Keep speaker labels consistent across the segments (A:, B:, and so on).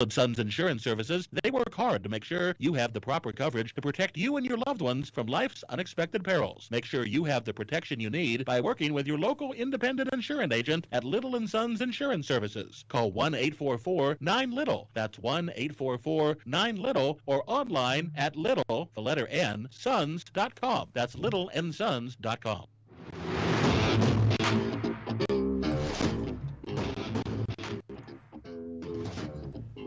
A: and Sons Insurance Services, they work hard to make sure you have the proper coverage to protect you and your loved ones from life's unexpected perils. Make sure you have the protection you need by working with your local independent insurance agent at Little and Sons Insurance Services. Call 1-844-9-LITTLE. That's 1-844-9-LITTLE or online at little, the letter N, sons.com. That's littleandsons.com.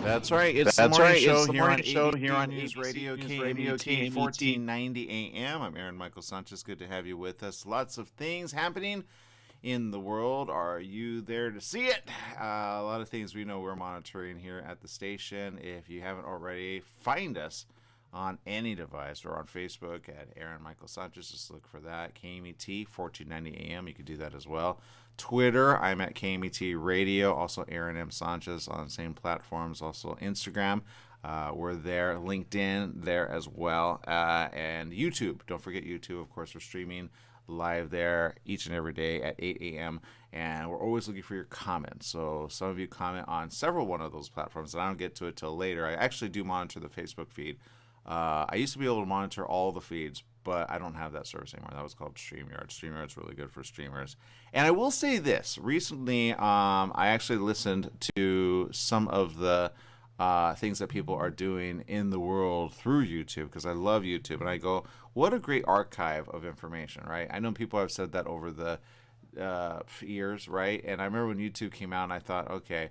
B: That's right. It's the morning show here on ABC News Radio, KMET 1490 AM. I'm Aaron Michael Sanchez. Good to have you with us. Lots of things happening in the world. Are you there to see it? A lot of things we know we're monitoring here at the station. If you haven't already, find us on any device or on Facebook at Aaron Michael Sanchez. Just look for that. KMET 1490 AM. You can do that as well. Twitter, I'm at KMET Radio. Also Aaron M. Sanchez on the same platforms. Also Instagram. We're there. LinkedIn there as well. And YouTube. Don't forget YouTube. Of course, we're streaming live there each and every day at 8 a.m. And we're always looking for your comments. So some of you comment on one of those platforms, and I don't get to it till later. I actually do monitor the Facebook feed. I used to be able to monitor all the feeds, but I don't have that service anymore. That was called StreamYard. StreamYard's really good for streamers. And I will say this. Recently, I actually listened to some of the things that people are doing in the world through YouTube, because I love YouTube. And I go, what a great archive of information, right? I know people have said that over the years, right? And I remember when YouTube came out, and I thought, okay,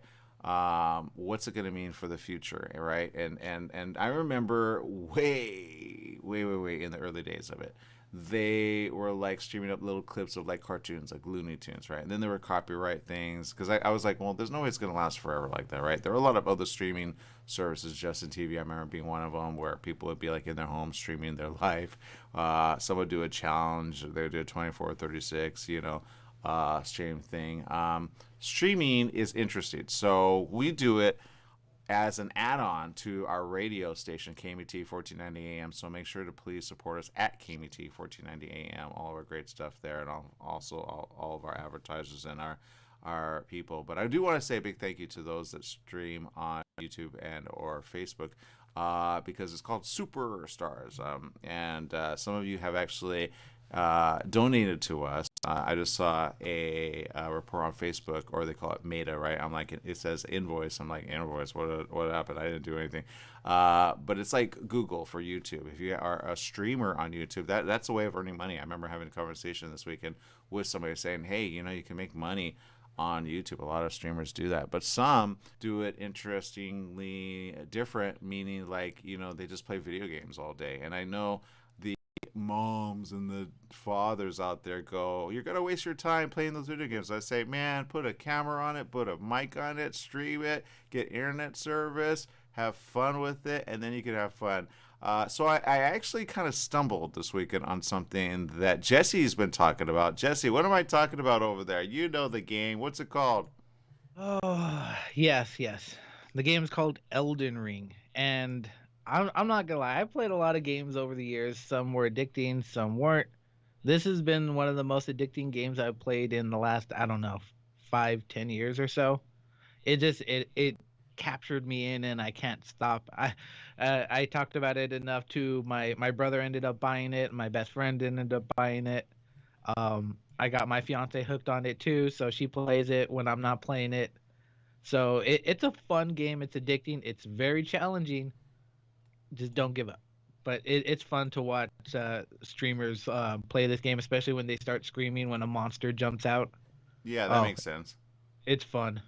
B: what's it going to mean for the future, right? And I remember way in the early days of it, they were like streaming up little clips of like cartoons, like Looney Tunes, right? And then there were copyright things, because I was like, well, there's no way it's going to last forever like that, right? There were a lot of other streaming services, Justin TV, I remember being one of them, where people would be like in their home streaming their life. Some would do a challenge, they would do a 24-36, stream thing. Streaming is interesting. So we do it as an add-on to our radio station, KMET 1490 AM. So make sure to please support us at KMET 1490 AM. All of our great stuff there, and also all of our advertisers and our people. But I do want to say a big thank you to those that stream on YouTube and or Facebook, because it's called Superstars. And some of you have actually donated to us. I just saw a report on Facebook, or they call it Meta, right? I'm like, it says invoice. I'm like, invoice? What happened? I didn't do anything. But it's like Google for YouTube. If you are a streamer on YouTube, that's a way of earning money. I remember having a conversation this weekend with somebody saying, hey, you can make money on YouTube. A lot of streamers do that, but some do it interestingly different, meaning like, they just play video games all day. And I know moms and the fathers out there go, you're gonna waste your time playing those video games. I say, man, put a camera on it, put a mic on it, stream it, get internet service, have fun with it, and then you can have fun. So I actually kind of stumbled this weekend on something that Jesse's been talking about. Jesse, what am I talking about over there? You know the game. What's it called?
C: Oh, yes. The game is called Elden Ring, and I'm not gonna lie. I played a lot of games over the years. Some were addicting, some weren't. This has been one of the most addicting games I've played in the last, I don't know, 5-10 years or so. It captured me in, and I can't stop. I talked about it enough to my brother ended up buying it. My best friend ended up buying it. I got my fiance hooked on it too, so she plays it when I'm not playing it. So it's a fun game. It's addicting. It's very challenging. Just don't give up. But it's fun to watch streamers play this game, especially when they start screaming when a monster jumps out.
B: Yeah, that makes sense.
C: It's fun.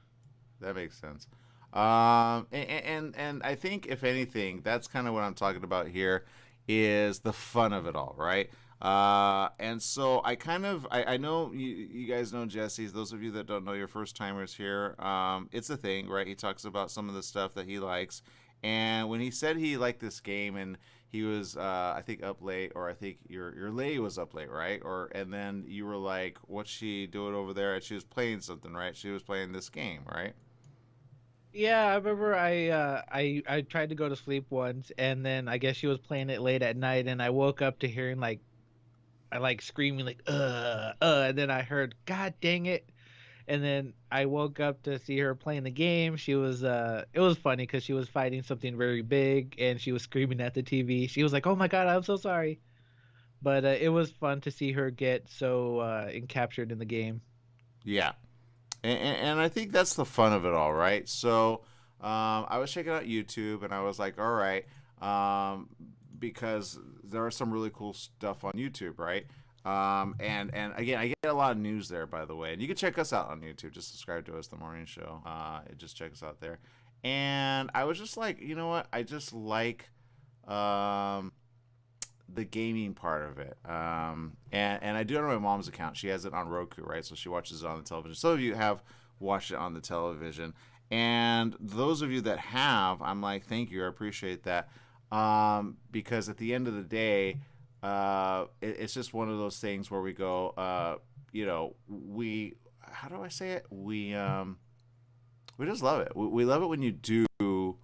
B: That makes sense. And I think, if anything, that's kind of what I'm talking about here, is the fun of it all, right? And so I know you guys know Jesse's. Those of you that don't know, your first timers here, it's a thing, right? He talks about some of the stuff that he likes. And when he said he liked this game, and he was, I think, up late, or I think your lady was up late, right? And then you were like, what's she doing over there? And she was playing something, right? She was playing this game, right?
C: Yeah, I remember I tried to go to sleep once, and then I guess she was playing it late at night, and I woke up to hearing like I like screaming like and then I heard, God dang it. And then I woke up to see her playing the game. She was it was funny because she was fighting something very big and she was screaming at the TV. She was like, "Oh my God, I'm so sorry." But it was fun to see her get so encaptured in the game.
B: Yeah. And I think that's the fun of it all, right? So I was checking out YouTube and I was like, all right, because there are some really cool stuff on YouTube, right? And again, I get a lot of news there, by the way. And you can check us out on YouTube. Just subscribe to us, The Morning Show. Just check us out there. And I was just like, you know what? I just like the gaming part of it. And I do it on my mom's account. She has it on Roku, right? So she watches it on the television. Some of you have watched it on the television. And those of you that have, I'm like, thank you. I appreciate that. Because at the end of the day, it's just one of those things where we go, how do I say it? We just love it. We love it when you do,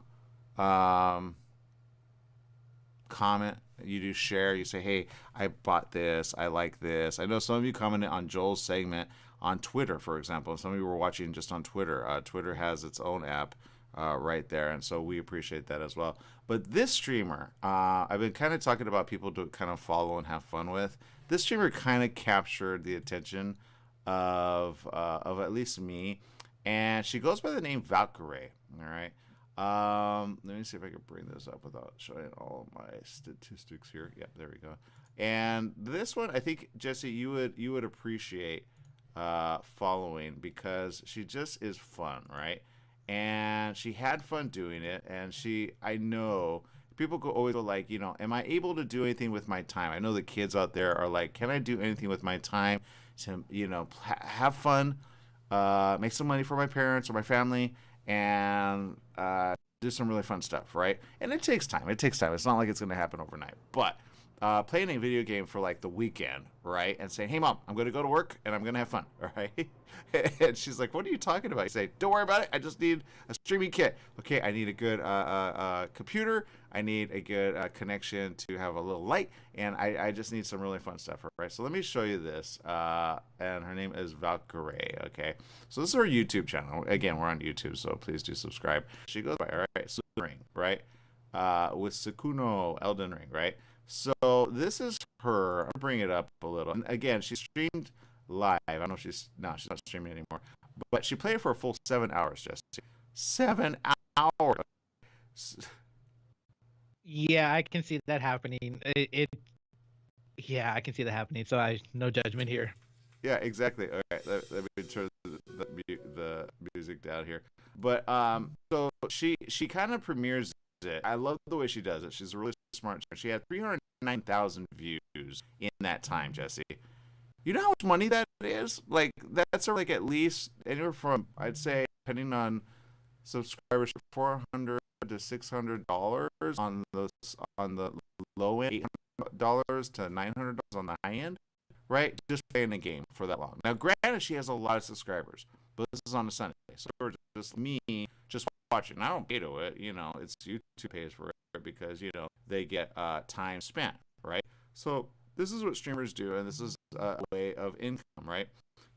B: comment, you do share, you say, hey, I bought this, I like this. I know some of you commented on Joel's segment on Twitter, for example. Some of you were watching just on Twitter. Twitter has its own app right there, and so we appreciate that as well. But this streamer, I've been kind of talking about people to kind of follow and have fun with. This streamer kind of captured the attention of at least me, and she goes by the name Valkyrae. All right. Let me see if I can bring this up without showing all of my statistics here. Yep, there we go. And this one, I think, Jesse, you would appreciate following because she just is fun, right? And she had fun doing it, and I know people always go like, am I able to do anything with my time? I know the kids out there are like, can I do anything with my time to, have fun, make some money for my parents or my family, and do some really fun stuff, right? And it takes time. It's not like it's going to happen overnight. But playing a video game for like the weekend, right? And saying, hey, Mom, I'm going to go to work and I'm going to have fun, all right? And she's like, what are you talking about? You say, don't worry about it. I just need a streaming kit. Okay, I need a good computer. I need a good connection to have a little light. And I just need some really fun stuff, right? So let me show you this. And her name is Valkyrae, okay? So this is her YouTube channel. Again, we're on YouTube, so please do subscribe. She goes by, all right, so Ring, right? With Sukuno Elden Ring, right? So this is her. I'll bring it up a little. And again, she streamed live. I don't know if she's not streaming anymore. But she played for a full 7 hours, Jesse. 7 hours.
C: Yeah, I can see that happening. Yeah, I can see that happening. So no judgment here.
B: Yeah, exactly. All right, let me turn the music down here. But so she kind of premieres it. I love the way she does it. She's a really smart. She had 309,000 views in that time, Jesse. You know how much money that is? Like that's like at least anywhere from, I'd say, depending on subscribers, $400 to $600 on the low end, $800 to $900 on the high end, right? Just playing a game for that long. Now, granted, she has a lot of subscribers, but this is on a Sunday, so just me just watching. I don't pay to it, it's YouTube pays for it because they get time spent, right? So this is what streamers do, and this is a way of income, right?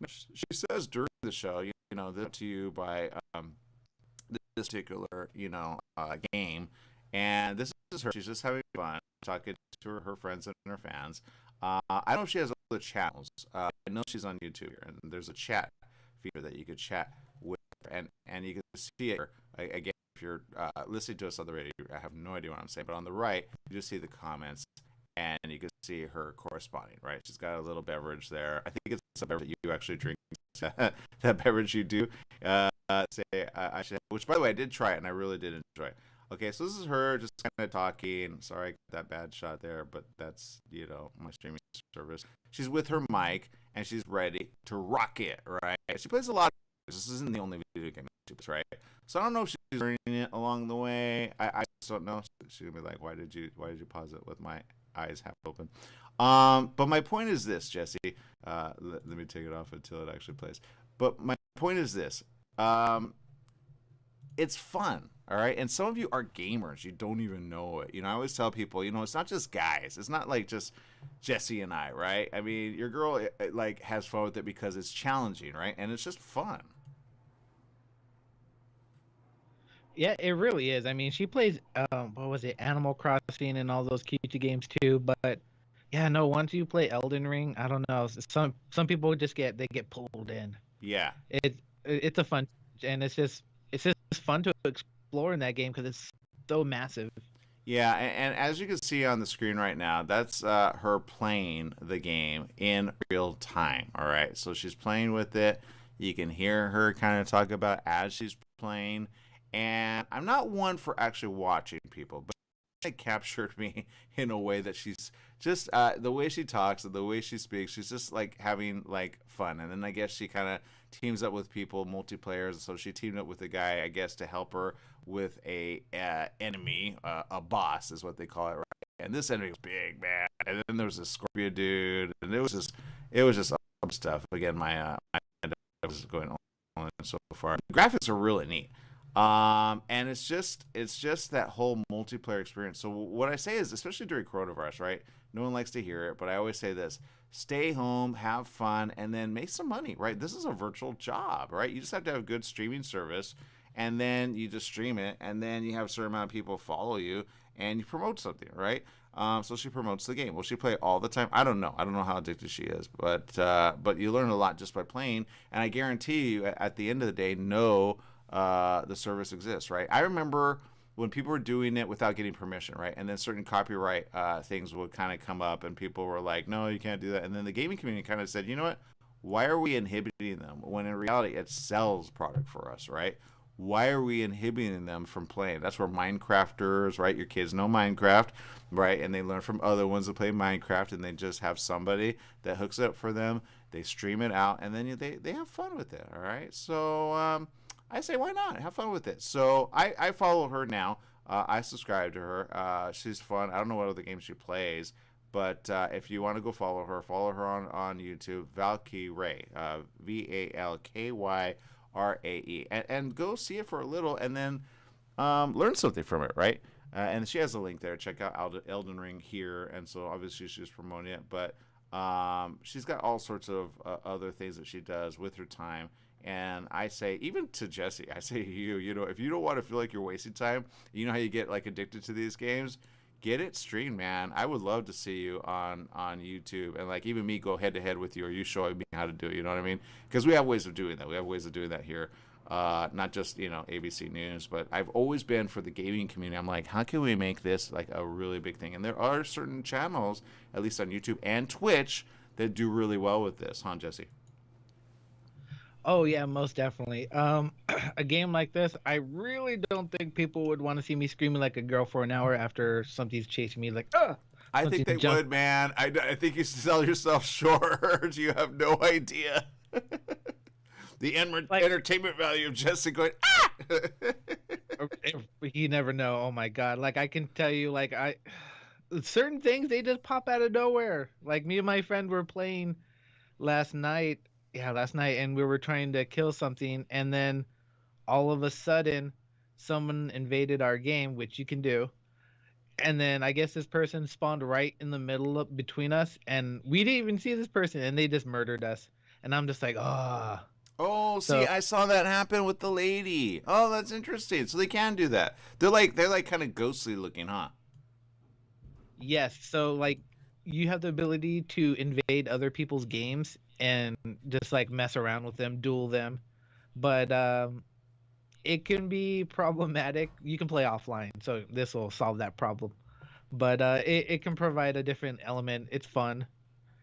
B: She says during the show, this to you by this particular, game, and this is her. She's just having fun, talking to her friends and her fans. I don't know if she has other channels. I know she's on YouTube here, and there's a chat feature that you could chat with her, and you can see it again. If you're listening to us on the radio, I have no idea what I'm saying, but on the right, you just see the comments, and you can see her corresponding, right? She's got a little beverage there. I think it's a beverage that you actually drink. That beverage you do. I should, which, by the way, I did try it, and I really did enjoy it. Okay, so this is her just kind of talking. Sorry, I got that bad shot there, but that's, my streaming service. She's with her mic, and she's ready to rock it, right? She plays a lot of games. This isn't the only video game she plays, right? So I don't know if she's learning it along the way. I just don't know. She's going to be like, why did you pause it with my eyes half open? But my point is this, Jesse. Let me take it off until it actually plays. But my point is this. It's fun. all right? And some of you are gamers. You don't even know it. I always tell people, it's not just guys. It's not like just Jesse and I, right? I mean, your girl, like, has fun with it because it's challenging, right? And it's just fun.
C: Yeah, it really is. I mean, she plays what was it, Animal Crossing and all those cute games too. But yeah, no, once you play Elden Ring, I don't know. Some people just get pulled in.
B: Yeah.
C: It's a fun, and it's just fun to explore in that game because it's so massive.
B: Yeah, and as you can see on the screen right now, that's her playing the game in real time. All right, so she's playing with it. You can hear her kind of talk about as she's playing. And I'm not one for actually watching people, but it captured me in a way that she's just the way she talks and the way she speaks. She's just like having like fun. And then I guess she kind of teams up with people, multiplayers. So she teamed up with a guy, I guess, to help her with a enemy, a boss is what they call it, right? And this enemy was big, man. And then there was a Scorpio dude, and it was just stuff. Again, my was going on so far. The graphics are really neat. And it's just that whole multiplayer experience. So what I say is, especially during coronavirus, right? No one likes to hear it, but I always say this: stay home, have fun, and then make some money, right? This is a virtual job, right? You just have to have a good streaming service, and then you just stream it, and then you have a certain amount of people follow you, and you promote something, right? So she promotes the game. Will she play all the time? I don't know. I don't know how addicted she is, but you learn a lot just by playing, and I guarantee you, at the end of the day, the service exists, right? I remember when people were doing it without getting permission, right? And then certain copyright things would kind of come up, and people were like, no, you can't do that. And then the gaming community kind of said, you know what? Why are we inhibiting them when in reality it sells product for us, right? Why are we inhibiting them from playing? That's where Minecrafters, right? Your kids know Minecraft, right? And they learn from other ones that play Minecraft, and they just have somebody that hooks it up for them. They stream it out, and then they have fun with it, all right? So I say, why not? Have fun with it. So I follow her now. I subscribe to her. She's fun. I don't know what other games she plays, but if you want to go follow her on YouTube, Valkyrae, VALKYRAE, and go see it for a little, and then learn something from it, right? And she has a link there. Check out Elden Ring here, and so obviously she's promoting it, but she's got all sorts of other things that she does with her time. And I say, even to Jesse, I say to you, if you don't want to feel like you're wasting time, you know how you get like addicted to these games, get it streamed, man. I would love to see you on YouTube, and like even me go head to head with you, or you showing me how to do it. You know what I mean? Because we have ways of doing that. We have ways of doing that here. Not just ABC News, but I've always been for the gaming community. I'm like, how can we make this like a really big thing? And there are certain channels, at least on YouTube and Twitch, that do really well with this, huh, Jesse?
C: Oh yeah, most definitely. A game like this, I really don't think people would want to see me screaming like a girl for an hour after something's chasing me. Like,
B: I think they would, man. I think you sell yourself short. You have no idea. The entertainment value of Jesse going, ah!
C: You never know. Oh my God. Like I can tell you, like certain things, they just pop out of nowhere. Like me and my friend were playing last night, and we were trying to kill something, and then all of a sudden someone invaded our game, which you can do. And then I guess this person spawned right in the middle of between us, and we didn't even see this person, and they just murdered us. And I'm just like,
B: Oh, see, I saw that happen with the lady. Oh, that's interesting. So they can do that. They're like kind of ghostly looking, huh?
C: Yes. So like you have the ability to invade other people's games and just like mess around with them, duel them. But it can be problematic. You can play offline, so this will solve that problem. But it can provide a different element. It's fun.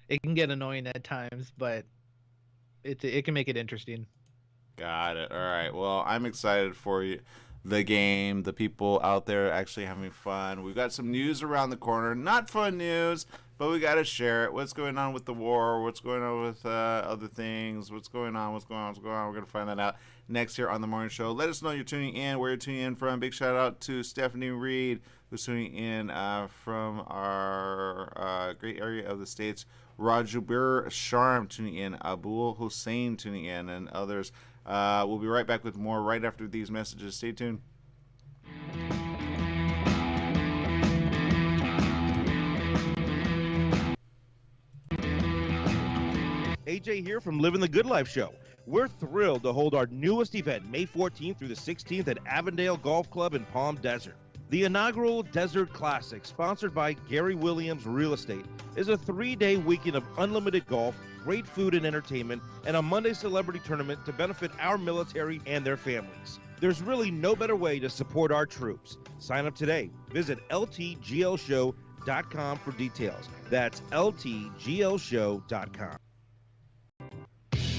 C: It can get annoying at times, but it can make it interesting.
B: Got it. All right. Well, I'm excited for you. The game, the people out there actually having fun. We've got some news around the corner. Not fun news, but we got to share it. What's going on with the war? What's going on with other things? What's going on? We're going to find that out next here on the morning show. Let us know you're tuning in, where you're tuning in from. Big shout out to Stephanie Reed, who's tuning in from our great area of the States. Rajubir Sharm tuning in. Abul Hussein tuning in, and others. We'll be right back with more right after these messages. Stay tuned.
D: AJ here from Living the Good Life Show. We're thrilled to hold our newest event May 14th through the 16th at Avondale Golf Club in Palm Desert. The inaugural Desert Classic, sponsored by Gary Williams Real Estate, is a 3-day weekend of unlimited golf, great food and entertainment, and a Monday celebrity tournament to benefit our military and their families. There's really no better way to support our troops. Sign up today. Visit ltglshow.com for details. That's ltglshow.com.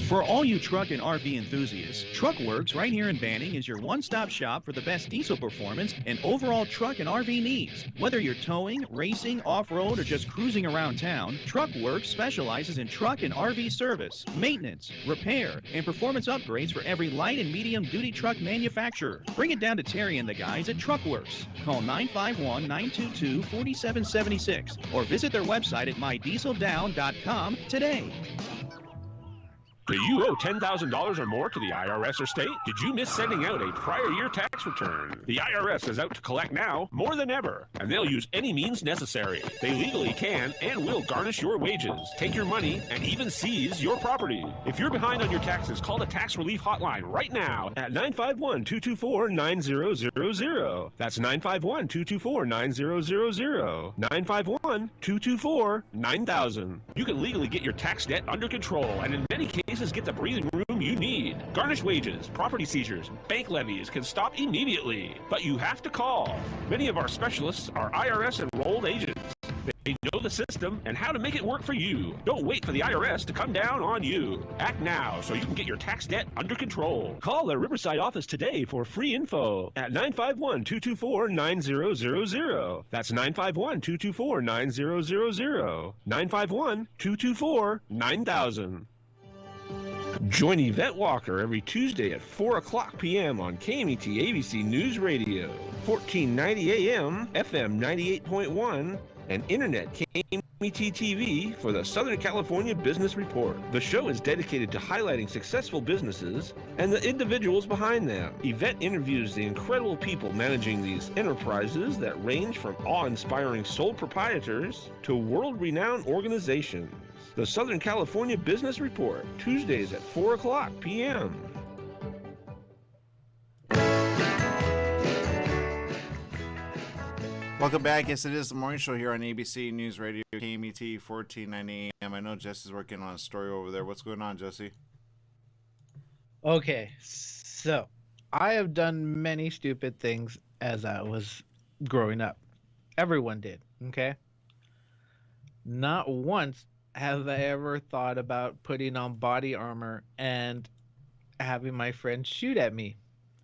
E: For all you truck and RV enthusiasts, TruckWorks right here in Banning is your one-stop shop for the best diesel performance and overall truck and RV needs. Whether you're towing, racing, off-road, or just cruising around town, TruckWorks specializes in truck and RV service, maintenance, repair, and performance upgrades for every light and medium-duty truck manufacturer. Bring it down to Terry and the guys at TruckWorks. Call 951-922-4776 or visit their website at mydieseldown.com today.
F: Do you owe $10,000 or more to the IRS or state? Did you miss sending out a prior year tax return? The IRS is out to collect now more than ever, and they'll use any means necessary. They legally can and will garnish your wages, take your money, and even seize your property. If you're behind on your taxes, call the Tax Relief Hotline right now at 951-224-9000. That's 951-224-9000. 951-224-9000. You can legally get your tax debt under control, and in many cases, get the breathing room you need. Garnished wages, property seizures, bank levies can stop immediately, but you have to call. Many of our specialists are IRS enrolled agents. They know the system and how to make it work for you. Don't wait for the IRS to come down on you. Act now so you can get your tax debt under control. Call the Riverside office today for free info at 951-224-9000. That's 951-224-9000. 951-224-9000. Join Yvette Walker every Tuesday at 4 o'clock p.m. on KMET ABC News Radio, 1490 AM, FM 98.1, and Internet KMET TV for the Southern California Business Report. The show is dedicated to highlighting successful businesses and the individuals behind them. Yvette interviews the incredible people managing these enterprises that range from awe-inspiring sole proprietors to world-renowned organizations. The Southern California Business Report, Tuesdays at 4 o'clock p.m.
B: Welcome back. Yes, it is the morning show here on ABC News Radio, KMET 1490 AM. I know Jesse's working on a story over there. What's going on, Jesse?
C: Okay, so I have done many stupid things as I was growing up. Everyone did, okay? Not once have I ever thought about putting on body armor and having my friend shoot at me.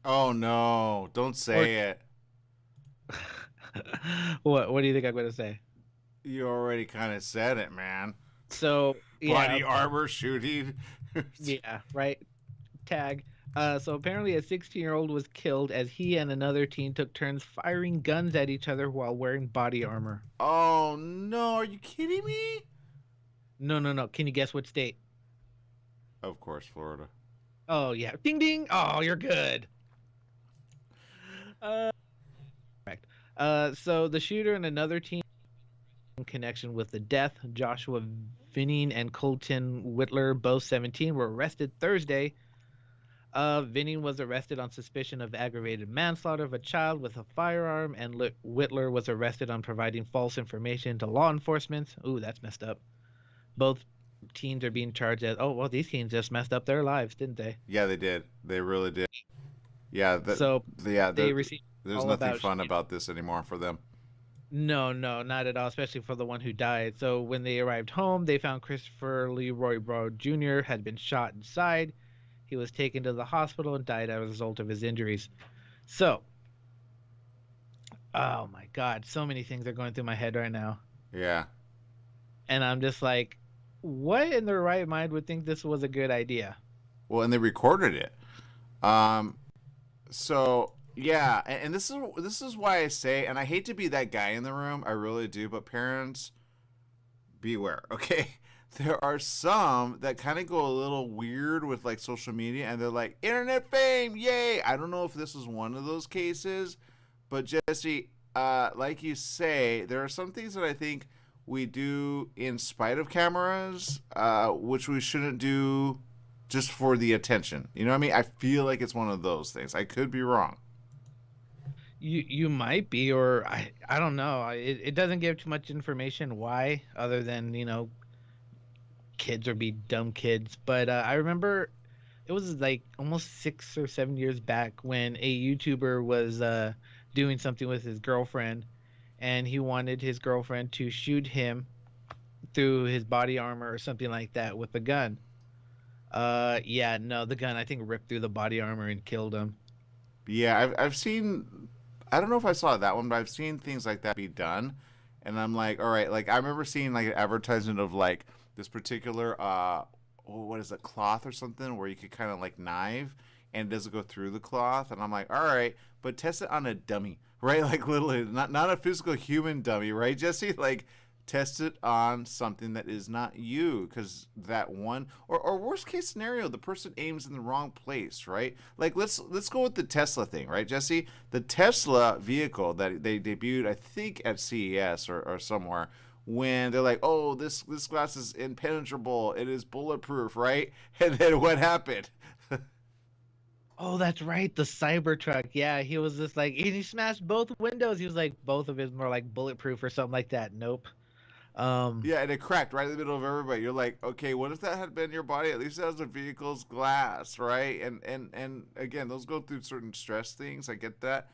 B: Oh, no. Don't say it.
C: What do you think I'm going to say?
B: You already kind of said it, man.
C: So, yeah.
B: Body armor shooting.
C: Yeah, right. Tag. So apparently a 16-year-old was killed as he and another teen took turns firing guns at each other while wearing body armor.
B: Oh, no. Are you kidding me?
C: No. Can you guess what state?
B: Of course, Florida.
C: Oh, yeah. Ding, ding. Oh, you're good. Correct. So the shooter and another teen in connection with the death, Joshua Vinning and Colton Whitler, both 17, were arrested Thursday. Vinning was arrested on suspicion of aggravated manslaughter of a child with a firearm, and Whitler was arrested on providing false information to law enforcement. Ooh, that's messed up. Both teens are being charged as, oh, well, these teens just messed up their lives, didn't they?
B: Yeah, they did. They really did. Yeah.
C: They received.
B: There's nothing fun about this anymore for them.
C: No, not at all, especially for the one who died. So when they arrived home, they found Christopher Leroy Broad Jr. had been shot inside. He was taken to the hospital and died as a result of his injuries. So, oh my God, so many things are going through my head right now.
B: Yeah.
C: And I'm just like, what in their right mind would think this was a good idea?
B: Well, and they recorded it. So yeah, and this is why I say, and I hate to be that guy in the room, I really do, but parents, beware, okay? There are some that kind of go a little weird with like social media, and they're like, internet fame, yay! I don't know if this is one of those cases, but Jesse, like you say, there are some things that I think we do in spite of cameras, which we shouldn't do just for the attention. You know what I mean? I feel like it's one of those things. I could be wrong.
C: You might be, or I don't know. It doesn't give too much information why, other than kids or be dumb kids. But I remember it was like almost 6 or 7 years back when a YouTuber was doing something with his girlfriend, and he wanted his girlfriend to shoot him through his body armor or something like that with a gun. Yeah, no, the gun I think ripped through the body armor and killed him.
B: Yeah, I've seen. I don't know if I saw that one, but I've seen things like that be done, and I'm like, all right. Like I remember seeing like an advertisement of like this particular what is it, cloth or something, where you could kind of like knife and it doesn't go through the cloth, and I'm like, all right, but test it on a dummy, right? Like literally, not a physical human dummy, right, Jesse? Like test it on something that is not you, because that one, or worst case scenario, the person aims in the wrong place, right? Like let's go with the Tesla thing, right, Jesse? The Tesla vehicle that they debuted, I think at CES or somewhere, when they're like, oh, this glass is impenetrable, it is bulletproof, right? And then what happened?
C: Oh, that's right, the Cybertruck. Yeah, he was just like, and he smashed both windows. He was like, both of his were like bulletproof or something like that. Nope.
B: Yeah, and it cracked right in the middle of everybody. You're like, okay, what if that had been your body? At least it has a vehicle's glass, right? And again, those go through certain stress things. I get that,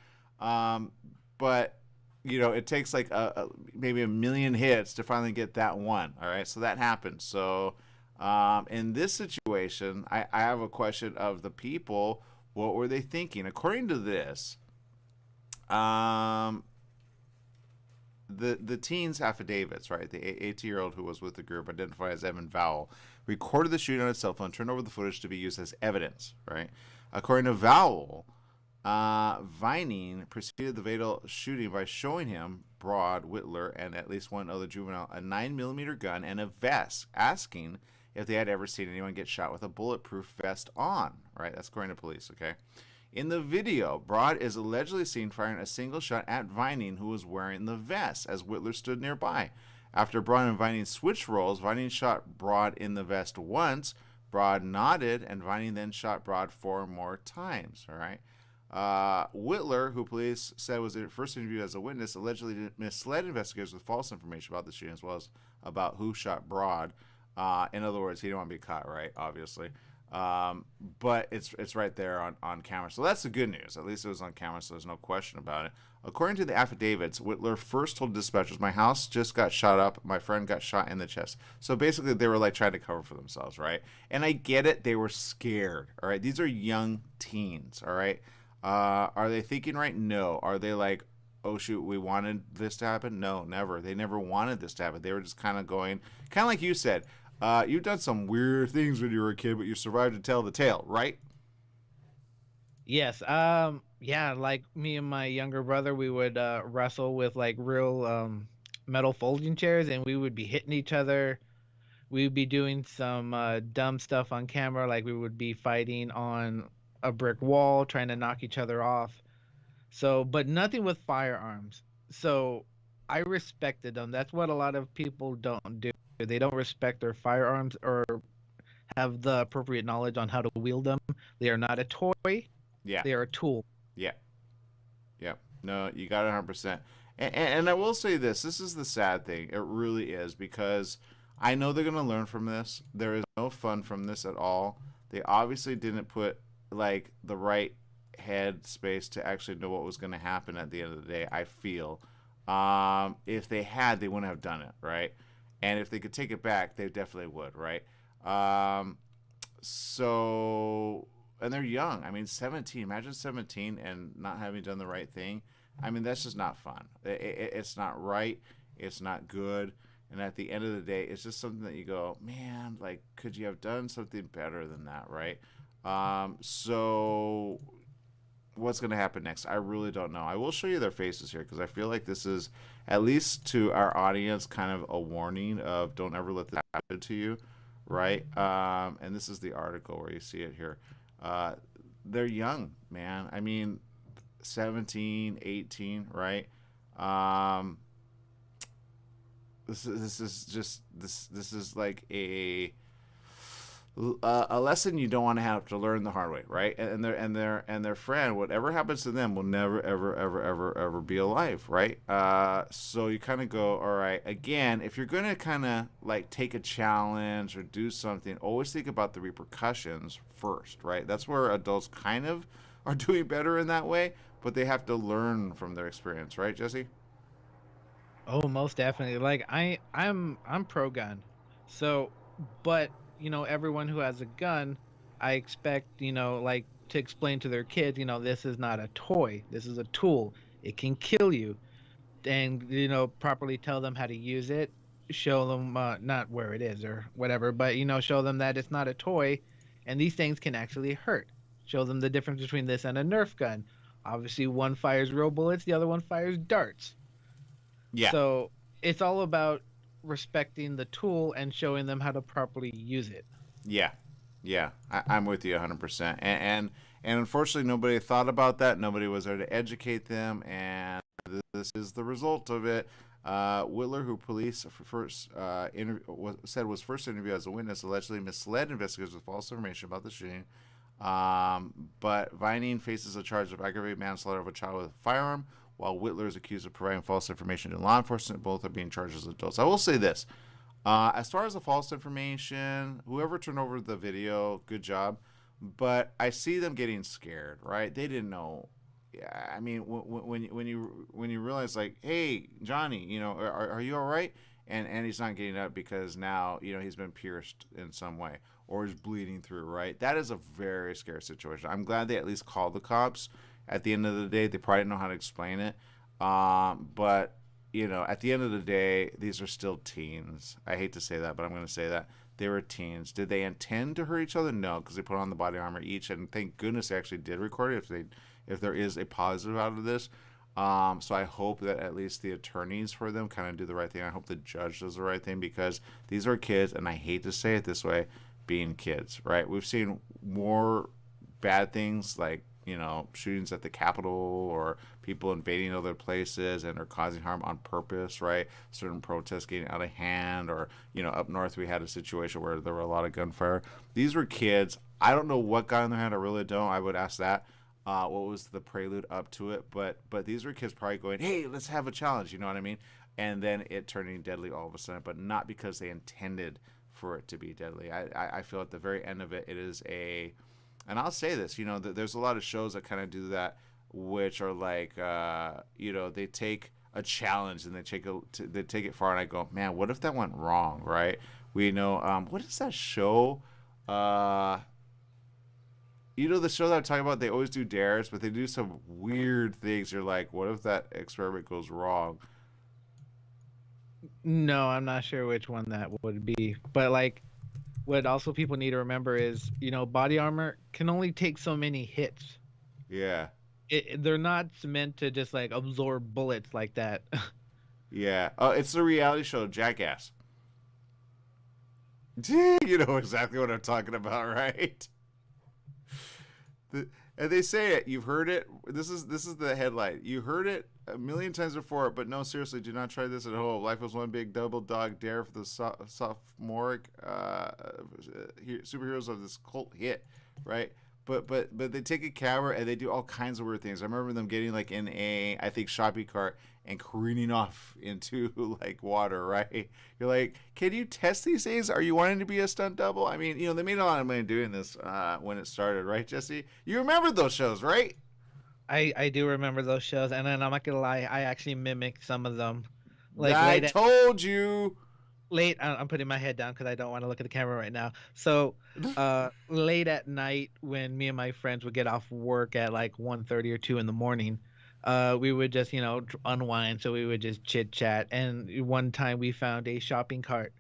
B: but it takes like maybe a million hits to finally get that one. All right, so that happened. So in this situation, I have a question of the people. What were they thinking? According to this, the teen's affidavits, right? The 18-year-old who was with the group, identified as Evan Vowell, recorded the shooting on his cell phone, turned over the footage to be used as evidence, right? According to Vowell, Vining preceded the fatal shooting by showing him, Broad, Whitler, and at least one other juvenile, a 9mm gun and a vest, asking if they had ever seen anyone get shot with a bulletproof vest on, right? That's according to police, okay? In the video, Broad is allegedly seen firing a single shot at Vining, who was wearing the vest, as Whitler stood nearby. After Broad and Vining switched roles, Vining shot Broad in the vest once, Broad nodded, and Vining then shot Broad 4 more times, all right? Whitler, who police said was first interviewed as a witness, allegedly misled investigators with false information about the shooting, as well as about who shot Broad. In other words, he didn't want to be caught, right? Obviously. But it's right there on camera. So that's the good news. At least it was on camera, so there's no question about it. According to the affidavits, Whitler first told dispatchers, my house just got shot up. My friend got shot in the chest. So basically, they were like trying to cover for themselves, right? And I get it. They were scared, all right? These are young teens, all right? Are they thinking right? No. Are they like, oh, shoot, we wanted this to happen? No, never. They never wanted this to happen. They were just kind of going, kind of like you said, you've done some weird things when you were a kid, but you survived to tell the tale, right?
C: Yes. Yeah, like me and my younger brother, we would wrestle with like real metal folding chairs, and we would be hitting each other. We would be doing some dumb stuff on camera, like we would be fighting on a brick wall, trying to knock each other off. So, but nothing with firearms. So I respected them. That's what a lot of people don't do. They don't respect their firearms or have the appropriate knowledge on how to wield them. They are not a toy.
B: Yeah.
C: They are a tool.
B: Yeah. Yeah. No, you got it 100%. And I will say this. This is the sad thing. It really is, because I know they're going to learn from this. There is no fun from this at all. They obviously didn't put like the right head space to actually know what was going to happen at the end of the day, I feel. If they had, they wouldn't have done it, right? And if they could take it back, they definitely would, right? So, and they're young. I mean, 17. Imagine 17 and not having done the right thing. I mean, that's just not fun. It's not right. It's not good. And at the end of the day, it's just something that you go, man, like, could you have done something better than that, right? So what's going to happen next? I really don't know. I will show you their faces here, because I feel like this is, at least to our audience, kind of a warning of don't ever let this happen to you, right? And this is the article where you see it here. They're young, man. I mean, 17, 18, right? This is like a lesson you don't want to have to learn the hard way, right? And their friend, whatever happens to them, will never ever be alive, right? So you kind of go, all right. Again, if you're gonna kind of like take a challenge or do something, always think about the repercussions first, right? That's where adults kind of are doing better in that way, but they have to learn from their experience, right, Jesse?
C: Oh, most definitely. Like I'm pro gun. So, but everyone who has a gun, I expect, like to explain to their kids, this is not a toy. This is a tool. It can kill you. And, properly tell them how to use it, show them not where it is or whatever, but show them that it's not a toy and these things can actually hurt. Show them the difference between this and a Nerf gun. Obviously, one fires real bullets, the other one fires darts.
B: Yeah.
C: So it's all about respecting the tool and showing them how to properly use it.
B: Yeah. I'm with you 100%. And unfortunately, nobody thought about that. Nobody was there to educate them, and this is the result of it. Whitler, who police said was first interviewed as a witness, allegedly misled investigators with false information about the shooting. But Vining faces a charge of aggravated manslaughter of a child with a firearm, while Whitler is accused of providing false information to law enforcement. Both are being charged as adults. I will say this. As far as the false information, whoever turned over the video, good job. But I see them getting scared, right? They didn't know. Yeah, I mean, when you realize, like, hey, Johnny, are you all right? And he's not getting up because now, he's been pierced in some way or is bleeding through, right? That is a very scary situation. I'm glad they at least called the cops. At the end of the day, they probably didn't know how to explain it. But, at the end of the day, these are still teens. I hate to say that, but I'm going to say that. They were teens. Did they intend to hurt each other? No, because they put on the body armor each, and thank goodness they actually did record it if there is a positive out of this. So I hope that at least the attorneys for them kind of do the right thing. I hope the judge does the right thing, because these are kids, and I hate to say it this way, being kids, right? We've seen more bad things like, shootings at the Capitol or people invading other places and are causing harm on purpose, right? Certain protests getting out of hand, or, up north we had a situation where there were a lot of gunfire. These were kids. I don't know what got in their hand. I really don't. I would ask that. What was the prelude up to it? But these were kids probably going, hey, let's have a challenge. You know what I mean? And then it turning deadly all of a sudden, but not because they intended for it to be deadly. I feel at the very end of it, it is a... And I'll say this, there's a lot of shows that kind of do that, which are like, they take a challenge and they take it far, and I go, man, what if that went wrong, right? We know, what is that show? The show that I'm talking about, they always do dares, but they do some weird things. You're like, what if that experiment goes wrong?
C: No, I'm not sure which one that would be, but like, what also people need to remember is, body armor can only take so many hits.
B: Yeah.
C: They're not meant to just like absorb bullets like that.
B: Yeah. It's the reality show Jackass. You know exactly what I'm talking about, right? And they say it. You've heard it. This is the headline. You heard it a million times before, but no, seriously, do not try this at home. Life was one big double dog dare for the sophomoric superheroes of this cult hit, right? But they take a camera and they do all kinds of weird things. I remember them getting like in a, I think, shopping cart and careening off into like water, right? You're like, can you test these things? Are you wanting to be a stunt double? I mean, they made a lot of money doing this when it started, right, Jesse? You remember those shows, right?
C: I do remember those shows, and then I'm not gonna lie, I actually mimicked some of them. Like
B: I told you.
C: I'm putting my head down because I don't want to look at the camera right now. So late at night, when me and my friends would get off work at like 1:30 or 2 in the morning, we would just unwind. So we would just chit chat, and one time we found a shopping cart.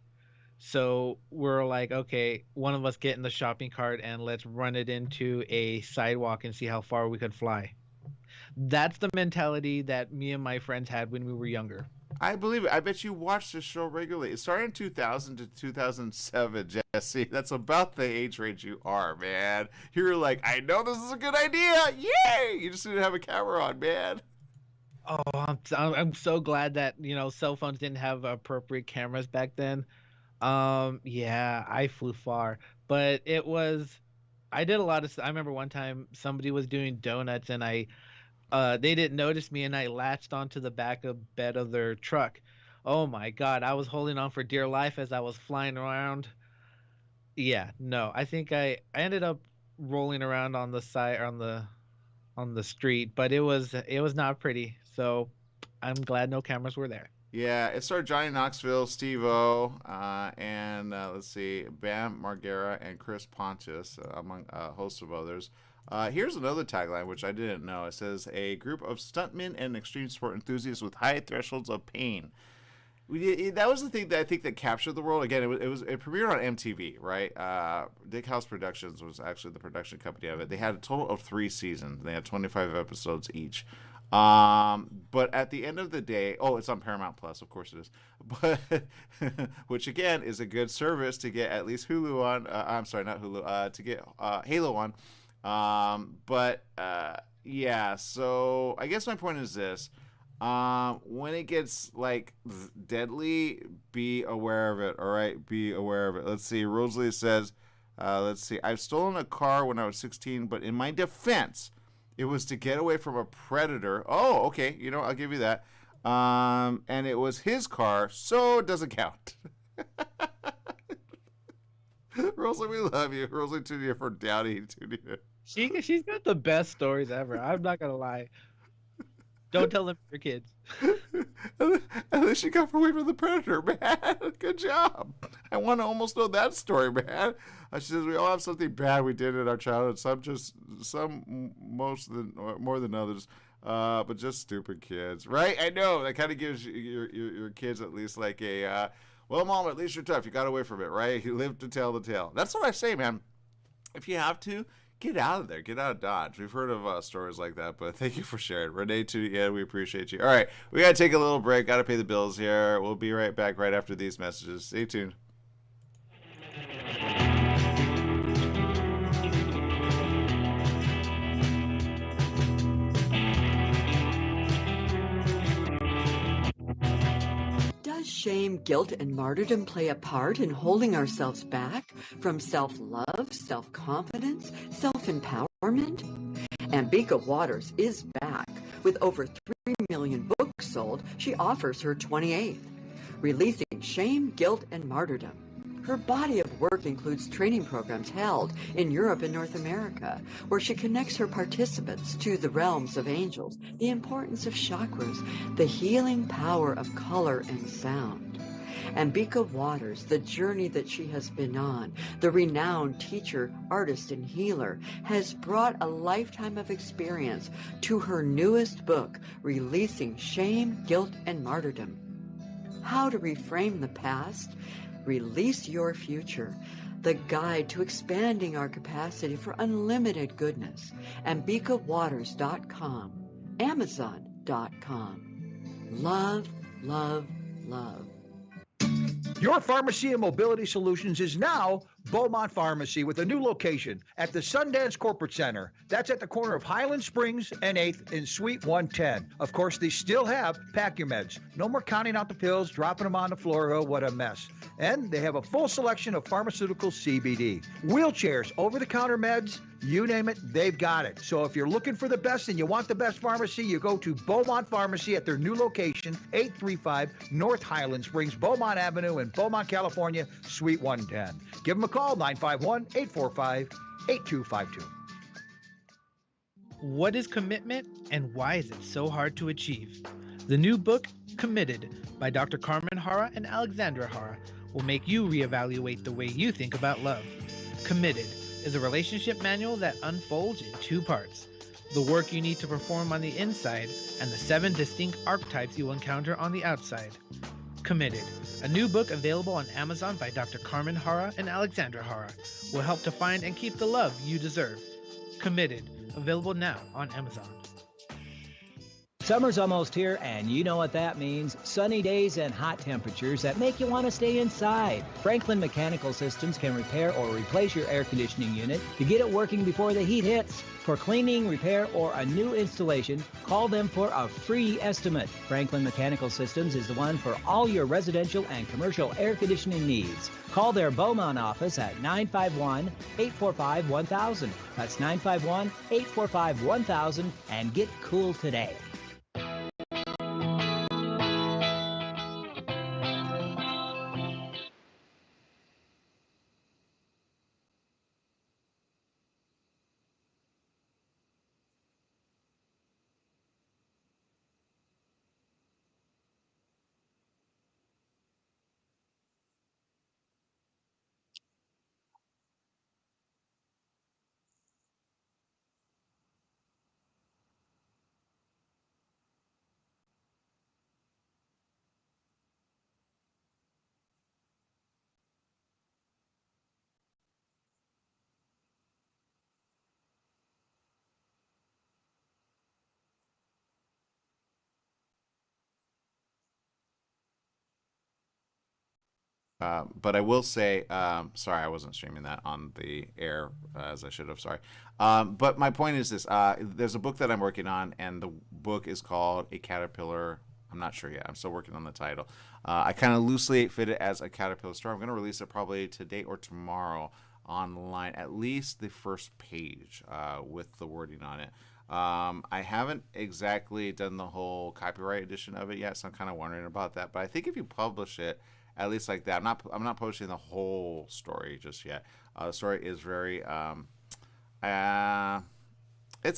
C: So we're like, okay, one of us get in the shopping cart and let's run it into a sidewalk and see how far we could fly. That's the mentality that me and my friends had when we were younger.
B: I believe it. I bet you watched this show regularly. It started in 2000 to 2007, Jesse. That's about the age range you are, man. You were like, I know this is a good idea. Yay! You just didn't have a camera on, man.
C: Oh, I'm so glad that cell phones didn't have appropriate cameras back then. Yeah, I flew far, but I did a lot of. I remember one time somebody was doing donuts and they didn't notice me and I latched onto the back of bed of their truck. Oh my God, I was holding on for dear life as I was flying around. Yeah, no, I think I ended up rolling around on the side on the street, but it was not pretty. So I'm glad no cameras were there.
B: Yeah, it starred Johnny Knoxville, Steve O, and let's see, Bam Margera and Chris Pontius, among a host of others. Here's another tagline, which I didn't know. It says, a group of stuntmen and extreme sport enthusiasts with high thresholds of pain. That was the thing that I think that captured the world. Again, it premiered on MTV, right? Dick House Productions was actually the production company of it. They had a total of 3 seasons. They had 25 episodes each. But at the end of the day, it's on Paramount Plus, of course it is. But which again is a good service to get at least Hulu on. I'm sorry, not Hulu. To get Halo on. Yeah. So I guess my point is this. When it gets like deadly, be aware of it. All right, be aware of it. Let's see. Rosalie says, let's see. I've stolen a car when I was 16, but in my defense, it was to get away from a predator. Oh, okay. I'll give you that. And it was his car, so it doesn't count. Rosalie, we love you. Rosalie tuned in for Downey.
C: She's got the best stories ever. I'm not gonna lie. Don't tell them your kids.
B: And then she got away from the predator, man. Good job. I want to almost know that story, man. She says we all have something bad we did in our childhood. Some more than others. But just stupid kids, right? I know that kind of gives your kids at least like a, well, mom, at least you're tough. You got away from it, right? You live to tell the tale. That's what I say, man. If you have to, get out of there. Get out of Dodge. We've heard of stories like that, but thank you for sharing. Renee, too, yeah, we appreciate you. All right, we got to take a little break. Got to pay the bills here. We'll be right back right after these messages. Stay tuned.
G: Does shame, guilt, and martyrdom play a part in holding ourselves back from self-love, self-confidence, self-empowerment? Ambika Waters is back. With over 3 million books sold, she offers her 28th, Releasing Shame, Guilt, and Martyrdom. Her body of work includes training programs held in Europe and North America, where she connects her participants to the realms of angels, the importance of chakras, the healing power of color and sound. Ambika Waters, the journey that she has been on, the renowned teacher, artist, and healer, has brought a lifetime of experience to her newest book, Releasing Shame, Guilt, and Martyrdom. How to reframe the past, release your future. The guide to expanding our capacity for unlimited goodness. AmbikaWaters.com. Amazon.com. Love, love, love.
H: Your Pharmacy and Mobility Solutions is now Beaumont Pharmacy with a new location at the Sundance Corporate Center. That's at the corner of Highland Springs and 8th in Suite 110. Of course, they still have Pack Your Meds. No more counting out the pills, dropping them on the floor. Oh, what a mess. And they have a full selection of pharmaceutical CBD. Wheelchairs, over-the-counter meds, you name it, they've got it. So if you're looking for the best and you want the best pharmacy, you go to Beaumont Pharmacy at their new location, 835 North Highland Springs, Beaumont Avenue in Beaumont, California, Suite 110. Give them a call, 951-845-8252.
C: What is commitment and why is it so hard to achieve? The new book, Committed, by Dr. Carmen Hara and Alexandra Hara, will make you reevaluate the way you think about love. Committed is a relationship manual that unfolds in 2 parts: the work you need to perform on the inside and the 7 distinct archetypes you will encounter on the outside. Committed, a new book available on Amazon by Dr. Carmen Hara and Alexandra Hara, will help to find and keep the love you deserve. Committed, available now on Amazon.
I: Summer's almost here, and you know what that means. Sunny days and hot temperatures that make you want to stay inside. Franklin Mechanical Systems can repair or replace your air conditioning unit to get it working before the heat hits. For cleaning, repair, or a new installation, call them for a free estimate. Franklin Mechanical Systems is the one for all your residential and commercial air conditioning needs. Call their Beaumont office at 951-845-1000. That's 951-845-1000 and get cool today.
B: But I will say, sorry, I wasn't streaming that on the air as I should have. Sorry. But my point is this: there's a book that I'm working on, and the book is called A Caterpillar. I'm not sure yet. I'm still working on the title. I kind of loosely fit it as a caterpillar story. I'm going to release it probably today or tomorrow online, at least the first page with the wording on it. I haven't exactly done the whole copyright edition of it yet, so I'm kind of wondering about that. But I think if you publish it, at least like that, I'm not posting the whole story just yet. The story is very, it's a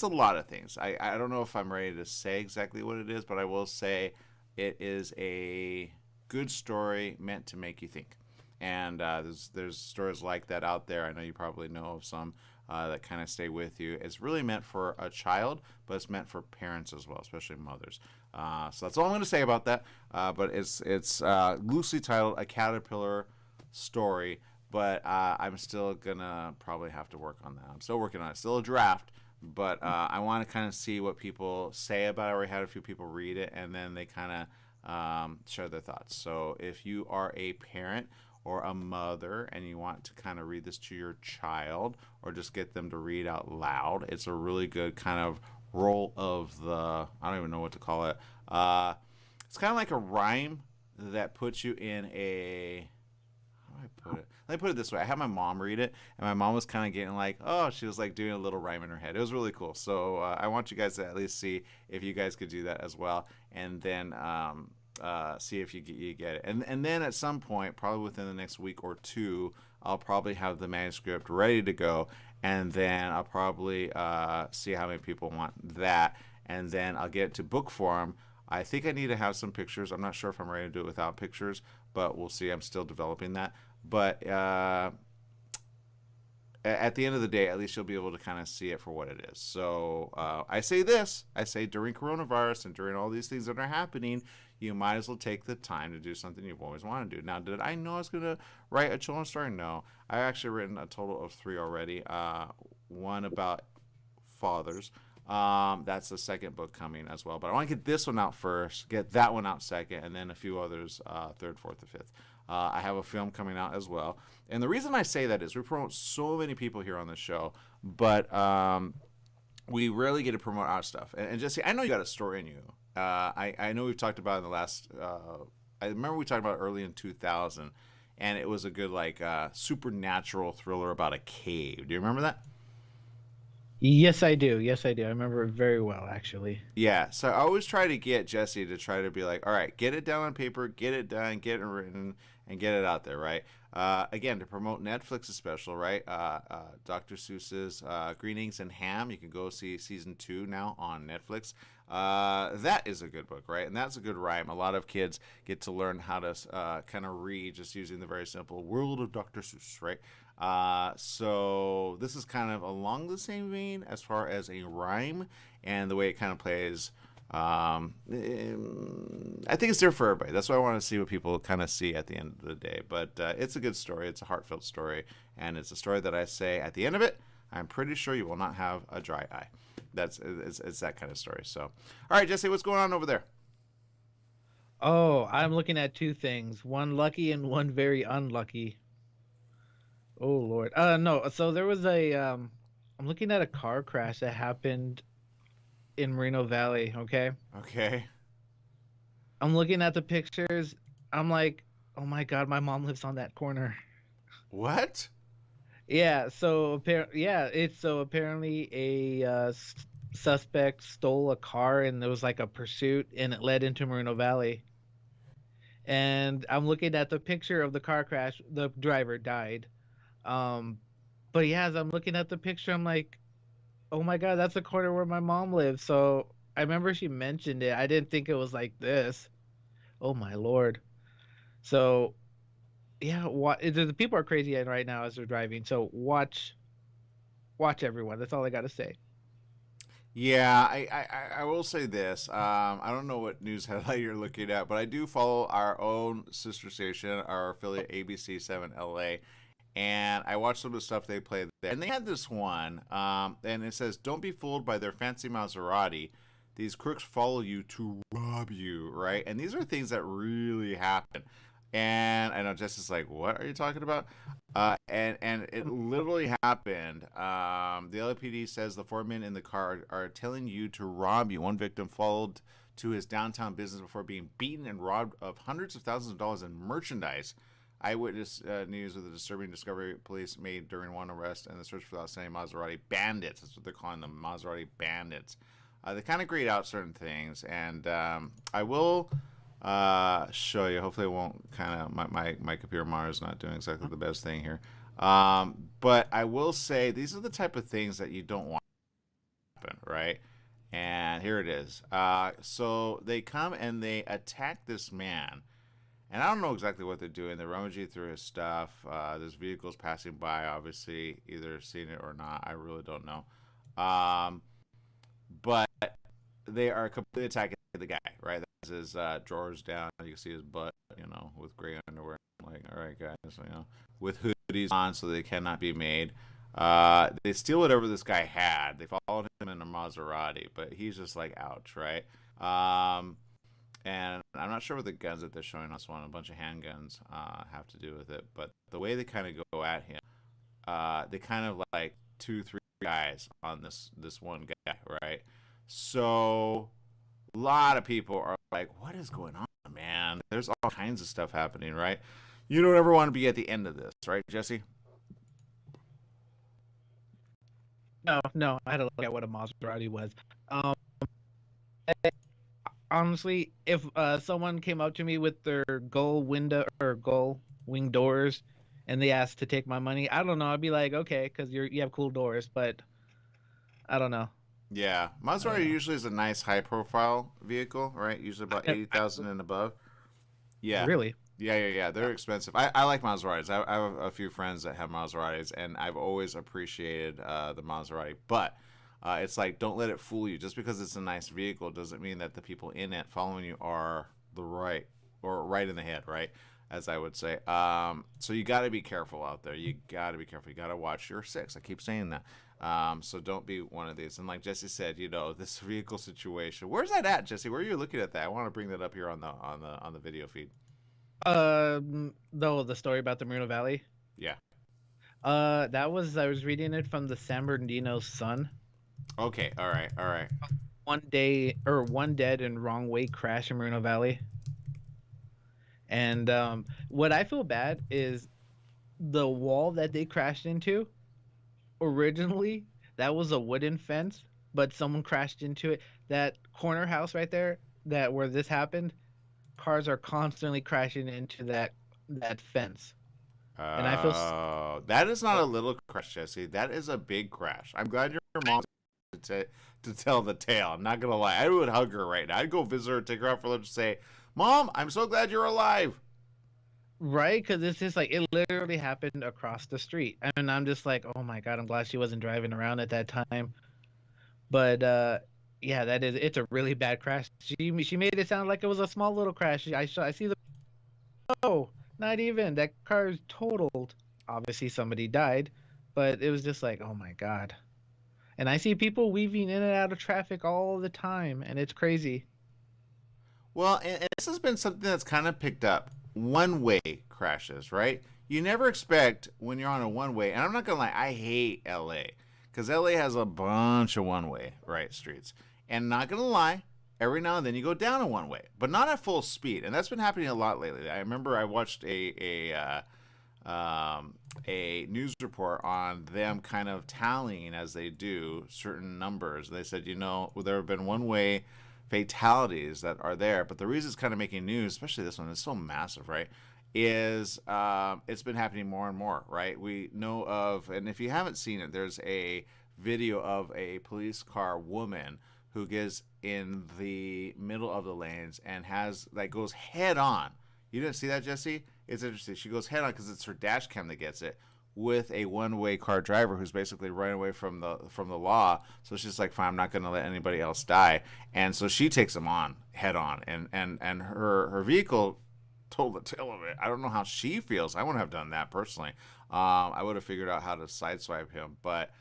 B: lot of things. I don't know if I'm ready to say exactly what it is, but I will say it is a good story meant to make you think. And there's stories like that out there. I know you probably know of some that kind of stay with you. It's really meant for a child, but it's meant for parents as well, especially mothers. So that's all I'm going to say about that. But it's loosely titled A Caterpillar Story, but I'm still going to probably have to work on that. I'm still working on it. Still a draft, but I want to kind of see what people say about it. I already had a few people read it, and then they kind of share their thoughts. So if you are a parent or a mother and you want to kind of read this to your child or just get them to read out loud, it's a really good kind of roll of the, I don't even know what to call it. It's kind of like a rhyme that puts you in a, how do I put it? Let me put it this way. I had my mom read it, and my mom was kind of getting like, oh, she was like doing a little rhyme in her head. It was really cool. So I want you guys to at least see if you guys could do that as well. And then see if you get it. And then at some point, probably within the next week or two, I'll probably have the manuscript ready to go. And then I'll probably see how many people want that. And then I'll get it to book form. I think I need to have some pictures. I'm not sure if I'm ready to do it without pictures, but we'll see. I'm still developing that. But at the end of the day, at least you'll be able to kind of see it for what it is. So I say during coronavirus and during all these things that are happening, you might as well take the time to do something you've always wanted to do. Now, did I know I was going to write a children's story? No. I've actually written a total of 3 already. One about fathers. That's the second book coming as well. But I want to get this one out first, get that one out second, and then a few others, third, fourth, and fifth. I have a film coming out as well. And the reason I say that is we promote so many people here on the show, but we rarely get to promote our stuff. And Jesse, I know you got a story in you. I know we've talked about in the last, I remember we talked about early in 2000, and it was a good like supernatural thriller about a cave. Do you remember that?
C: Yes, I do. Yes, I do. I remember it very well, actually.
B: Yeah. So I always try to get Jesse to try to be like, all right, get it down on paper, get it done, get it written, and get it out there, right? Again, to promote Netflix's special, right? Dr. Seuss's Green Eggs and Ham. You can go see season 2 now on Netflix. That is a good book, right? And that's a good rhyme. A lot of kids get to learn how to kind of read just using the very simple world of Dr. Seuss, right? So this is kind of along the same vein as far as a rhyme and the way it kind of plays. I think it's there for everybody. That's why I want to see what people kind of see at the end of the day. But it's a good story. It's a heartfelt story. And it's a story that I say at the end of it, I'm pretty sure you will not have a dry eye. It's that kind of story. So, all right, Jesse, what's going on over there?
C: Oh, I'm looking at 2 things. One lucky and one very unlucky. Oh, Lord. No, so there was a I'm looking at a car crash that happened in Moreno Valley, okay?
B: Okay.
C: I'm looking at the pictures. I'm like, oh my God, my mom lives on that corner.
B: What?
C: Yeah, so apparently a suspect stole a car and there was like a pursuit and it led into Moreno Valley. And I'm looking at the picture of the car crash. The driver died. But yeah, as I'm looking at the picture, I'm like, oh my God, that's the corner where my mom lives. So I remember she mentioned it. I didn't think it was like this. Oh my Lord. So yeah, the people are crazy right now as they're driving. So watch everyone. That's all I got to say.
B: Yeah, I will say this. I don't know what news headline you're looking at, but I do follow our own sister station, our affiliate ABC7 LA, and I watched some of the stuff they played there. And they had this one, and it says, "Don't be fooled by their fancy Maserati. These crooks follow you to rob you," right? And these are things that really happen. And I know Jess is like, "What are you talking about?" And it literally happened. The LAPD says the 4 men in the car are telling you to rob you. One victim followed to his downtown business before being beaten and robbed of hundreds of thousands of dollars in merchandise. Eyewitness news of the disturbing discovery police made during one arrest and the search for the outstanding Maserati bandits. That's what they're calling them, Maserati bandits. They kind of grade out certain things, and I will show you. Hopefully it won't kind of, my computer monitor is not doing exactly the best thing here. But I will say these are the type of things that you don't want to happen, right? And here it is. So they come and they attack this man. And I don't know exactly what they're doing. They're rummaging through his stuff. There's vehicles passing by, obviously, either seeing it or not. I really don't know. But they are completely attacking the guy, right? That's his drawers down. You can see his butt, with gray underwear. I'm like, all right, guys, with hoodies on so they cannot be made. They steal whatever this guy had. They followed him in a Maserati, but he's just like, ouch, right? And I'm not sure what the guns that they're showing us one. A bunch of handguns have to do with it. But the way they kind of go at him, they kind of like 2-3 guys on this one guy, right? So a lot of people are like, what is going on, man? There's all kinds of stuff happening, right? You don't ever want to be at the end of this, right, Jesse?
C: No, I had to look at what a Maserati was. Honestly, if someone came up to me with their gull wing doors and they asked to take my money, I don't know. I'd be like, okay, because you have cool doors, but I don't know.
B: Yeah, Maserati usually is a nice high-profile vehicle, right? Usually about 80,000 and above. Yeah.
C: Really?
B: Yeah. They're expensive. I like Maseratis. I have a few friends that have Maseratis, and I've always appreciated the Maserati. But it's like, don't let it fool you. Just because it's a nice vehicle doesn't mean that the people in it following you are right in the head, right? As I would say. So you got to be careful out there. You got to be careful. You got to watch your six. I keep saying that. So don't be one of these. And like Jesse said, this vehicle situation. Where's that at, Jesse? Where are you looking at that? I want to bring that up here on the video feed.
C: The story about the Moreno Valley.
B: Yeah.
C: I was reading it from the San Bernardino Sun.
B: Okay. All right.
C: One dead and wrong way crash in Moreno Valley. And what I feel bad is the wall that they crashed into. Originally, that was a wooden fence, but someone crashed into it. That corner house right there, where this happened, cars are constantly crashing into that fence. And I feel
B: that is not a little crash, Jesse. That is a big crash. I'm glad your mom to tell the tale. I'm not gonna lie. I would hug her right now. I'd go visit her, take her out for lunch, and say, "Mom, I'm so glad you're alive."
C: Right, because it's just like it literally happened across the street, and I'm just like, oh my God, I'm glad she wasn't driving around at that time. But yeah, it's a really bad crash. She made it sound like it was a small little crash. I see not even that car is totaled. Obviously, somebody died, but it was just like, oh my God. And I see people weaving in and out of traffic all the time, and it's crazy.
B: Well, and this has been something that's kind of picked up. One-way crashes, right? You never expect when you're on a one-way, and I'm not gonna lie, I hate LA because LA has a bunch of one-way, right, streets. And not going to lie, every now and then you go down a one-way, but not at full speed. And that's been happening a lot lately. I remember I watched a news report on them kind of tallying as they do certain numbers. They said, there have been one-way fatalities that are there, but the reason it's kind of making news, especially this one, is so massive, right, is it's been happening more and more, right? We know of, and if you haven't seen it, there's a video of a police car woman who gets in the middle of the lanes and goes head on. You didn't see that, Jesse? It's interesting. She goes head on because it's her dash cam that gets it, with a one-way car driver who's basically running away from the law. So she's like, fine, I'm not going to let anybody else die. And so she takes him on head on, and her vehicle told the tale of it. I don't know how she feels. I wouldn't have done that personally. I would have figured out how to sideswipe him, but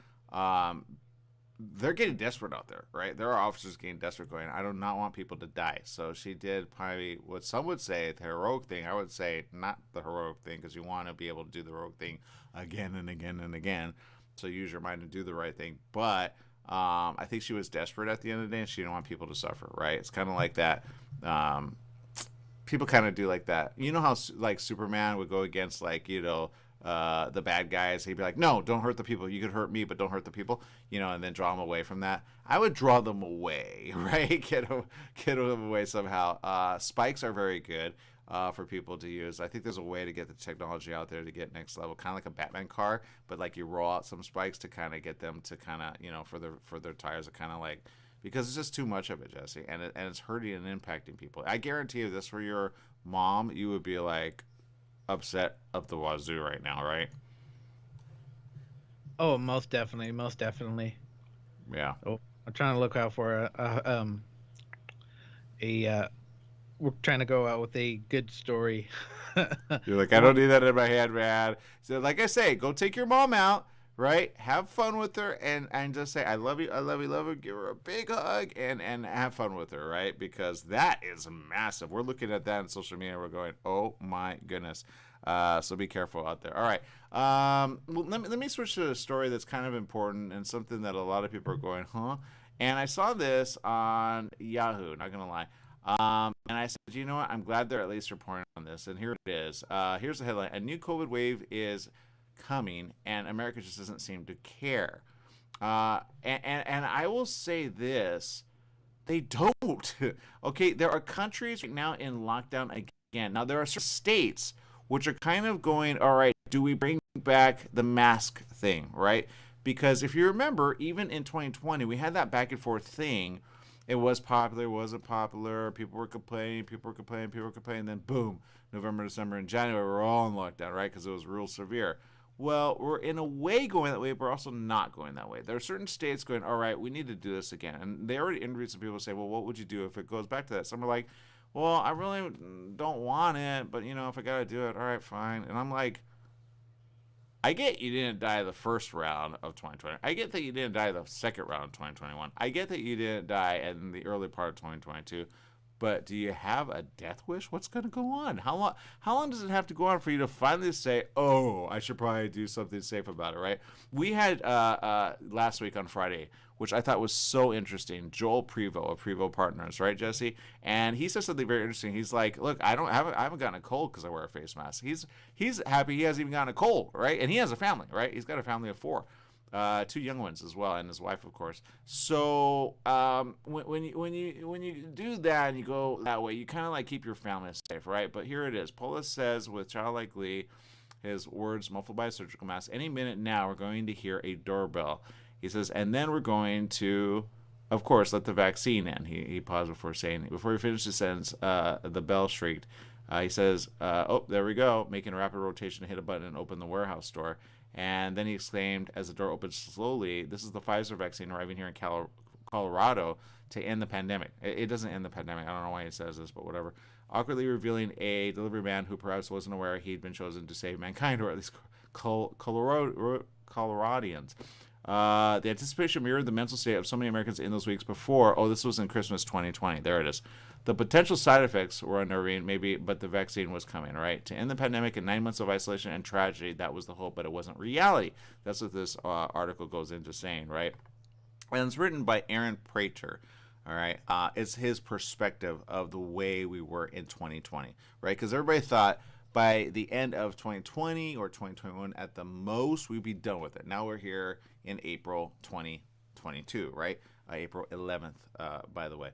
B: they're getting desperate out there, right? There are officers getting desperate going, I do not want people to die. So she did probably what some would say the heroic thing. I would say not the heroic thing, because you want to be able to do the heroic thing again and again and again. So use your mind and do the right thing. But I think she was desperate at the end of the day, and she didn't want people to suffer, right? It's kind of like that. People kind of do like that. You know how like Superman would go against the bad guys? He'd be like, no, don't hurt the people. You could hurt me, but don't hurt the people, and then draw them away from that. I would draw them away, right? Get them away somehow. Spikes are very good for people to use. I think there's a way to get the technology out there to get next level, kind of like a Batman car, but like you roll out some spikes to kind of get them to kind of, for their tires to kind of like, because it's just too much of it, Jesse, and it's hurting and impacting people. I guarantee you, this were your mom, you would be like upset up the wazoo right now, right?
C: Oh, most definitely.
B: Yeah.
C: Oh, I'm trying to look out for we're trying to go out with a good story.
B: You're like, I don't need that in my head, man. So like I say, go take your mom out, right? Have fun with her, and just say, I love you, I love you, love her. Give her a big hug, and have fun with her, right? Because that is massive. We're looking at that on social media. We're going, oh my goodness. So be careful out there. All right. Well, let me switch to a story that's kind of important and something that a lot of people are going, huh? And I saw this on Yahoo, not going to lie. And I said, you know what? I'm glad they're at least reporting on this. And here it is. Here's the headline. A new COVID wave is coming, and America just doesn't seem to care. And I will say this. They don't. Okay, there are countries right now in lockdown again. Now, there are certain states which are kind of going, all right, do we bring back the mask thing, right? Because if you remember, even in 2020, we had that back and forth thing. It was popular, wasn't popular. People were complaining, then boom, November, December, and January, we're all in lockdown, right? Because it was real severe. Well, we're in a way going that way, but we're also not going that way. There are certain states going, all right, we need to do this again. And they already interviewed some people say, well, what would you do if it goes back to that? Some are like, well, I really don't want it, but, if I got to do it, all right, fine. And I'm like, I get you didn't die the first round of 2020. I get that you didn't die the second round of 2021. I get that you didn't die in the early part of 2022. But do you have a death wish? What's going to go on? How long does it have to go on for you to finally say, oh, I should probably do something safe about it, right? We had last week on Friday, which I thought was so interesting, Joel Prevost of Prevost Partners, right, Jesse? And he said something very interesting. He's like, look, I haven't gotten a cold because I wear a face mask. He's happy he hasn't even gotten a cold, right? And he has a family, right? He's got a family of 4. 2 young ones as well, and his wife, of course. So when you do that and you go that way, you kind of like keep your family safe, right? But here it is. Polis says with childlike glee, his words muffled by a surgical mask, any minute now we're going to hear a doorbell. He says, and then we're going to, of course, let the vaccine in. He paused before he finished his sentence, the bell shrieked. He says, oh, there we go, making a rapid rotation to hit a button and open the warehouse door. And then he exclaimed as the door opened slowly, this is the Pfizer vaccine arriving here in Colorado to end the pandemic. It doesn't end the pandemic. I don't know why he says this, but whatever. Awkwardly revealing a delivery man who perhaps wasn't aware he'd been chosen to save mankind, or at least Coloradians. The anticipation mirrored the mental state of so many Americans in those weeks before. Oh, this was in Christmas 2020. There it is. The potential side effects were unnerving, maybe, but the vaccine was coming, right? To end the pandemic in 9 months of isolation and tragedy, that was the hope, but it wasn't reality. That's what this article goes into saying, right? And it's written by Aaron Prater, all right? It's his perspective of the way we were in 2020, right? Because everybody thought by the end of 2020 or 2021, at the most, we'd be done with it. Now we're here in April 2022, right? April 11th, by the way.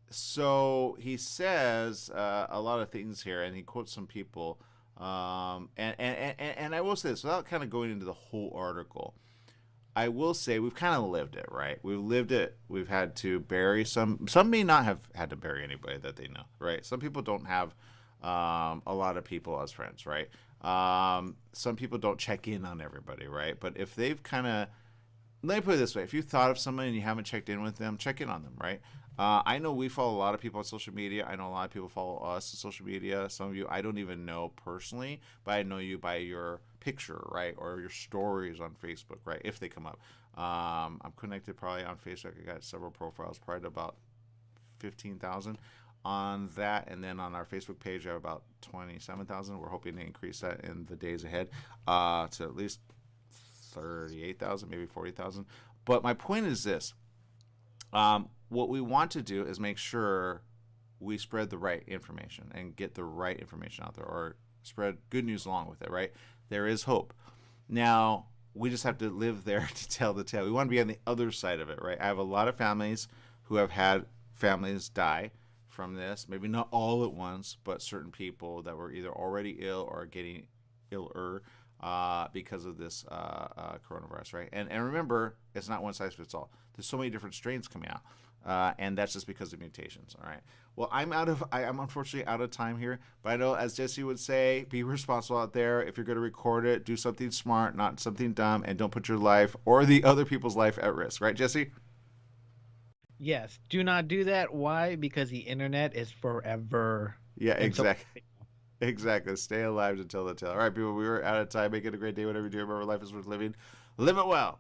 B: So he says a lot of things here, and he quotes some people. And I will say this, without kind of going into the whole article, I will say we've kind of lived it, right? We've lived it. We've had to bury some may not have had to bury anybody that they know, right? Some people don't have a lot of people as friends, right? Some people don't check in on everybody, right? But if they've kind of, let me put it this way, if you thought of somebody and you haven't checked in with them, check in on them, right? I know we follow a lot of people on social media. I know a lot of people follow us on social media. Some of you I don't even know personally, but I know you by your picture, right? Or your stories on Facebook, right? If they come up. I'm connected probably on Facebook. I got several profiles, probably about 15,000 on that. And then on our Facebook page, I have about 27,000. We're hoping to increase that in the days ahead to at least 38,000, maybe 40,000. But my point is this. What we want to do is make sure we spread the right information and get the right information out there, or spread good news along with it, right? There is hope. Now, we just have to live there to tell the tale. We want to be on the other side of it, right? I have a lot of families who have had families die from this, maybe not all at once, but certain people that were either already ill or getting iller because of this coronavirus, right? And remember, it's not one size fits all. There's so many different strains coming out. And that's just because of mutations. All right. Well, I'm unfortunately out of time here, but I know, as Jesse would say, be responsible out there. If you're going to record it, do something smart, not something dumb, and don't put your life or the other people's life at risk. Right, Jesse?
C: Yes. Do not do that. Why? Because the internet is forever.
B: Yeah, exactly. Exactly. Stay alive to tell the tale. All right, people, we were out of time. Make it a great day. Whatever you do, remember, life is worth living. Live it well.